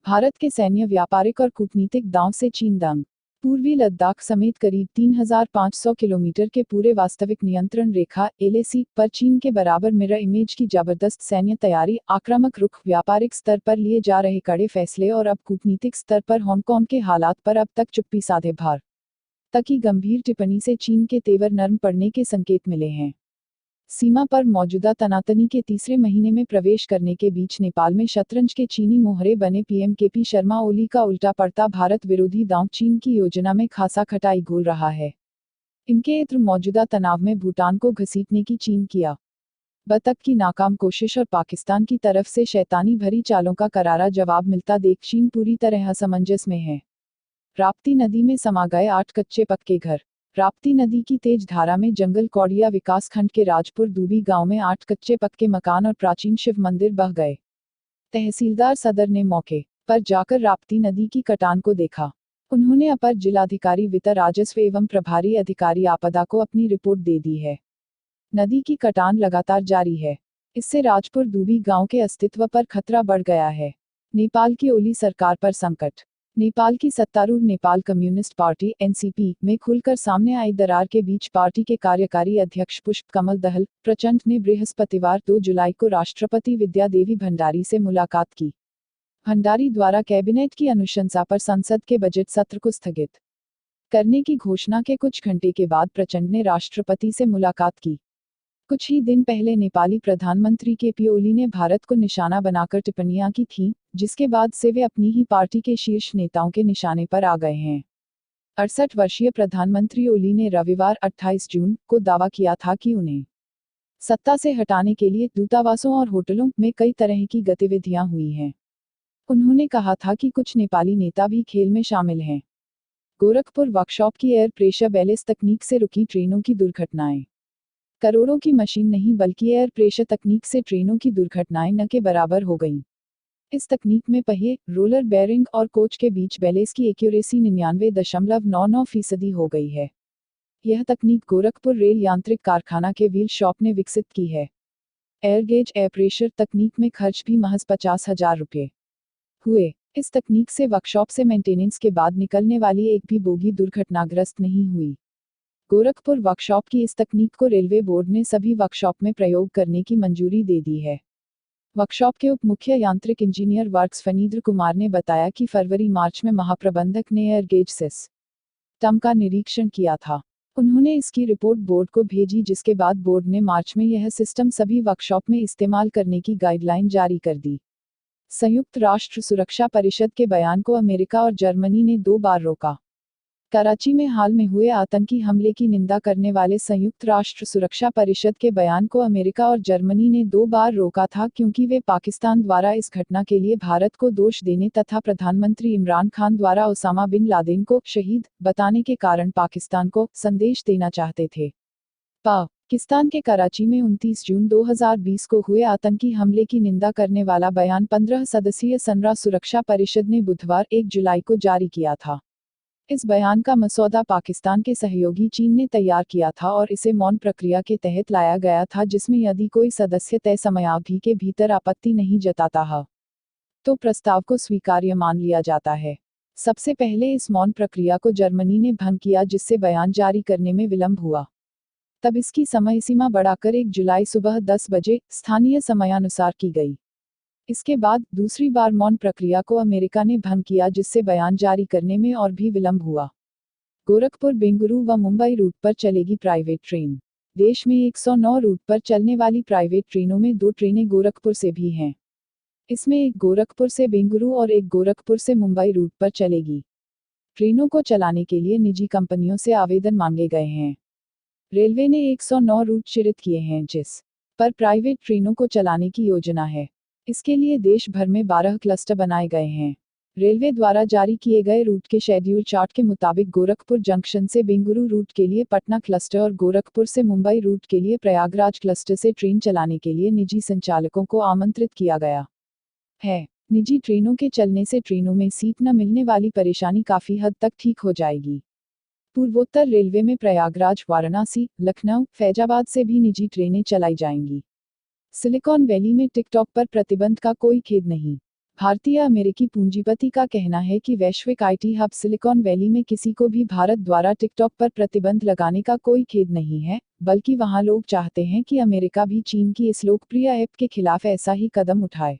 भारत के सैन्य, व्यापारिक और कूटनीतिक दांव से चीन दंग। पूर्वी लद्दाख समेत करीब 3,500 किलोमीटर के पूरे वास्तविक नियंत्रण रेखा (LAC) पर चीन के बराबर मिरर इमेज की जबरदस्त सैन्य तैयारी, आक्रामक रुख, व्यापारिक स्तर पर लिए जा रहे कड़े फैसले और अब कूटनीतिक स्तर पर हांगकांग के हालात पर अब तक चुप्पी साधे भारत की गंभीर टिप्पणी से चीन के तेवर नरम पड़ने के संकेत मिले हैं। सीमा पर मौजूदा तनातनी के तीसरे महीने में प्रवेश करने के बीच नेपाल में शतरंज के चीनी मोहरे बने पीएम केपी शर्मा ओली का उल्टा पड़ता भारत विरोधी दांव चीन की योजना में खासा खटाई घोल रहा है। इनके इत्र मौजूदा तनाव में भूटान को घसीटने की चीन किया बतख की नाकाम कोशिश और पाकिस्तान की तरफ से शैतानी भरी चालों का करारा जवाब मिलता देख चीन पूरी तरह असमंजस में है। राप्ती नदी में समा गए 8 कच्चे पक्के घर। राप्ती नदी की तेज धारा में जंगल कौड़िया विकासखंड के राजपुर दूबी गांव में 8 कच्चे पक्के मकान और प्राचीन शिव मंदिर बह गए। तहसीलदार सदर ने मौके पर जाकर राप्ती नदी की कटान को देखा। उन्होंने अपर जिलाधिकारी वित्त, राजस्व एवं प्रभारी अधिकारी आपदा को अपनी रिपोर्ट दे दी है। नदी की कटान लगातार जारी है। इससे राजपुर दूबी गांव के अस्तित्व पर खतरा बढ़ गया है। नेपाल की ओली सरकार पर संकट। नेपाल की सत्तारूढ़ नेपाल कम्युनिस्ट पार्टी (NCP) में खुलकर सामने आई दरार के बीच पार्टी के कार्यकारी अध्यक्ष पुष्प कमल दहल प्रचंड ने बृहस्पतिवार 2 जुलाई को राष्ट्रपति विद्या देवी भंडारी से मुलाकात की। भंडारी द्वारा कैबिनेट की अनुशंसा पर संसद के बजट सत्र को स्थगित करने की घोषणा के कुछ घंटे के बाद प्रचंड ने राष्ट्रपति से मुलाकात की। कुछ ही दिन पहले नेपाली प्रधानमंत्री केपी ओली ने भारत को निशाना बनाकर टिप्पणियां की थीं, जिसके बाद से वे अपनी ही पार्टी के शीर्ष नेताओं के निशाने पर आ गए हैं। 68 वर्षीय प्रधानमंत्री ओली ने रविवार 28 जून को दावा किया था कि उन्हें सत्ता से हटाने के लिए दूतावासों और होटलों में कई तरह की गतिविधियां हुई हैं। उन्होंने कहा था कि कुछ नेपाली नेता भी खेल में शामिल हैं। गोरखपुर वर्कशॉप की एयर प्रेशर बैलेंस तकनीक से रुकी ट्रेनों की दुर्घटनाएं। करोड़ों की मशीन नहीं बल्कि एयर प्रेशर तकनीक से ट्रेनों की दुर्घटनाएं न के बराबर हो गईं। इस तकनीक में पहिए, रोलर बेयरिंग और कोच के बीच बैलेंस की एक्यूरेसी 99.99% हो गई है। यह तकनीक गोरखपुर रेल यांत्रिक कारखाना के व्हील शॉप ने विकसित की है। एयरगेज एयर प्रेशर तकनीक में खर्च भी महज 50,000 रुपये हुए। इस तकनीक से वर्कशॉप से मेंटेनेंस के बाद निकलने वाली एक भी बोगी दुर्घटनाग्रस्त नहीं हुई। गोरखपुर वर्कशॉप की इस तकनीक को रेलवे बोर्ड ने सभी वर्कशॉप में प्रयोग करने की मंजूरी दे दी है। वर्कशॉप के उप मुख्य यांत्रिक इंजीनियर वर्क्स फनींद्र कुमार ने बताया कि फरवरी-मार्च में महाप्रबंधक ने एयरगेज सिस्टम का निरीक्षण किया था। उन्होंने इसकी रिपोर्ट बोर्ड को भेजी, जिसके बाद बोर्ड ने मार्च में यह सिस्टम सभी वर्कशॉप में इस्तेमाल करने की गाइडलाइन जारी कर दी। संयुक्त राष्ट्र सुरक्षा परिषद के बयान को अमेरिका और जर्मनी ने 2 बार रोका। कराची में हाल में हुए आतंकी हमले की निंदा करने वाले संयुक्त राष्ट्र सुरक्षा परिषद के बयान को अमेरिका और जर्मनी ने 2 बार रोका था, क्योंकि वे पाकिस्तान द्वारा इस घटना के लिए भारत को दोष देने तथा प्रधानमंत्री इमरान खान द्वारा ओसामा बिन लादेन को शहीद बताने के कारण पाकिस्तान को संदेश देना चाहते थे। पाकिस्तान के कराची में 29 जून 2020 को हुए आतंकी हमले की निंदा करने वाला बयान 15 सदस्यीय संरा सुरक्षा परिषद ने बुधवार 1 जुलाई को जारी किया था। इस बयान का मसौदा पाकिस्तान के सहयोगी चीन ने तैयार किया था और इसे मौन प्रक्रिया के तहत लाया गया था, जिसमें यदि कोई सदस्य तय समयावधि के भीतर आपत्ति नहीं जताता है तो प्रस्ताव को स्वीकार्य मान लिया जाता है। सबसे पहले इस मौन प्रक्रिया को जर्मनी ने भंग किया, जिससे बयान जारी करने में विलंब हुआ। तब इसकी समय सीमा बढ़ाकर 1 जुलाई सुबह 10 बजे स्थानीय समयानुसार की गई। इसके बाद दूसरी बार मौन प्रक्रिया को अमेरिका ने भंग किया, जिससे बयान जारी करने में और भी विलंब हुआ। गोरखपुर, बेंगलुरु व मुंबई रूट पर चलेगी प्राइवेट ट्रेन। देश में 109 रूट पर चलने वाली प्राइवेट ट्रेनों में 2 ट्रेनें गोरखपुर से भी हैं। इसमें एक गोरखपुर से बेंगलुरु और एक गोरखपुर से मुंबई रूट पर चलेगी। ट्रेनों को चलाने के लिए निजी कंपनियों से आवेदन मांगे गए हैं। रेलवे ने 109 रूट चिह्नित किए हैं, जिस पर प्राइवेट ट्रेनों को चलाने की योजना है। इसके लिए देश भर में 12 क्लस्टर बनाए गए हैं। रेलवे द्वारा जारी किए गए रूट के शेड्यूल चार्ट के मुताबिक गोरखपुर जंक्शन से बेंगलुरु रूट के लिए पटना क्लस्टर और गोरखपुर से मुंबई रूट के लिए प्रयागराज क्लस्टर से ट्रेन चलाने के लिए निजी संचालकों को आमंत्रित किया गया है। निजी ट्रेनों के चलने से ट्रेनों में सीट न मिलने वाली परेशानी काफी हद तक ठीक हो जाएगी। पूर्वोत्तर रेलवे में प्रयागराज, वाराणसी, लखनऊ, फैजाबाद से भी निजी ट्रेनें चलाई जाएंगी। सिलिकॉन वैली में टिकटॉक पर प्रतिबंध का कोई खेद नहीं। भारतीय अमेरिकी पूंजीपति का कहना है कि वैश्विक आईटी हब सिलिकॉन वैली में किसी को भी भारत द्वारा टिकटॉक पर प्रतिबंध लगाने का कोई खेद नहीं है, बल्कि वहां लोग चाहते हैं कि अमेरिका भी चीन की इस लोकप्रिय ऐप के खिलाफ ऐसा ही कदम उठाए।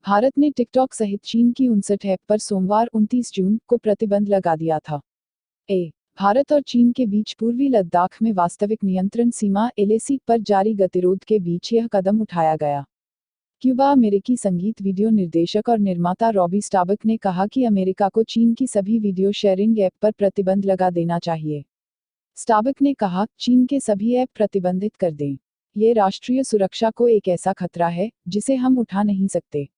भारत ने टिकटॉक सहित चीन की 59 ऐप पर सोमवार 29 जून को प्रतिबंध लगा दिया था। भारत और चीन के बीच पूर्वी लद्दाख में वास्तविक नियंत्रण सीमा एलएसी पर जारी गतिरोध के बीच यह कदम उठाया गया। क्यूबा अमेरिकी संगीत वीडियो निर्देशक और निर्माता रॉबी स्टाबक ने कहा कि अमेरिका को चीन की सभी वीडियो शेयरिंग ऐप पर प्रतिबंध लगा देना चाहिए। स्टाबक ने कहा, चीन के सभी ऐप प्रतिबंधित कर दें। ये राष्ट्रीय सुरक्षा को एक ऐसा खतरा है जिसे हम उठा नहीं सकते।